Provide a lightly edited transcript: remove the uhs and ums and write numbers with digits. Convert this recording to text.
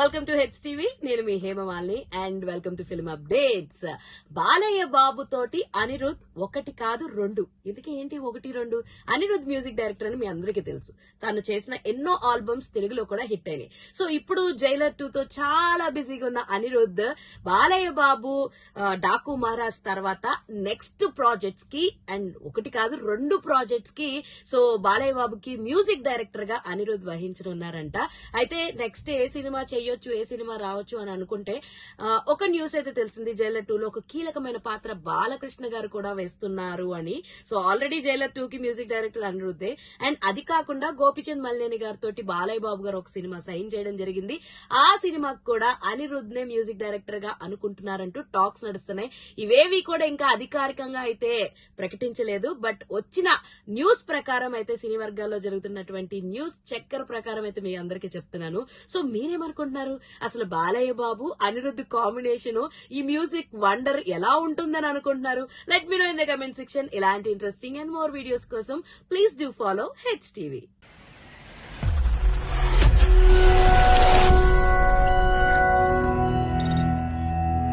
Welcome to H TV. నేను మీ Hemamalini and welcome to film updates. Balayya Babu తోటి అనిరుద్ ఒకటి కాదు రెండు, ఇందుకే ఏంటి ఒకటి రెండు, అనిరుద్ మ్యూజిక్ డైరెక్టర్ అని మీ అందరికీ తెలుసు. తను చేసిన ఎన్నో ఆల్బమ్స్ తెలుగులో కూడా హిట్ అయినాయి. సో ఇప్పుడు జైలర్ 2 తో చాలా బిజీగా ఉన్న అనిరుద్ బాలయ్య బాబు డాకు మహారాజ్ తర్వాత నెక్స్ట్ ప్రాజెక్ట్స్ కి అండ్ ఒకటి కాదు రెండు ప్రాజెక్ట్స్ కి సో బాలయ్య బాబుకి మ్యూజిక్ డైరెక్టర్ గా అనిరుద్ వహించనున్నారంట. అయితే నెక్స్ట్ ఏ సినిమా చేయొచ్చు, ఏ సినిమా రావచ్చు అని అనుకుంటే ఒక న్యూస్ అయితే తెలిసింది, జైలర్ 2 లో ఒక కీలకమైన పాత్ర బాలకృష్ణ గారు కూడా వేస్తున్నారు అని. సో ఆల్రెడీ జైలర్ 2 కి మ్యూజిక్ డైరెక్టర్ అనిరుద్ధే. అండ్ అది కాకుండా గోపిచంద్ మల్లేని గారితో బాలయ్య బాబు గారు ఒక సినిమా సైన్ చేయడం జరిగింది. ఆ సినిమాకు కూడా అనిరుద్ నే మ్యూజిక్ డైరెక్టర్ గా అనుకుంటున్నారంటూ టాక్స్ నడుస్తున్నాయి. ఇవేవి కూడా ఇంకా అధికారికంగా అయితే ప్రకటించలేదు. బట్ వచ్చిన న్యూస్ ప్రకారం అయితే సినీ వర్గాల్లో జరుగుతున్నటువంటి న్యూస్ చక్కర్ ప్రకారం అయితే మీ అందరికీ చెప్తున్నాను. సో మీరేమనుకుంటున్నారు, అసలు బాలయ్య బాబు అనిరుద్ కాంబినేషన్ ఈ మ్యూజిక్ వండర్ ఎలా ఉంటుందని అనుకుంటున్నారు? Let me know in the comment section. ఇలాంటి ఇంట్రెస్టింగ్ అండ్ మోర్ వీడియోస్ కోసం please do follow H TV.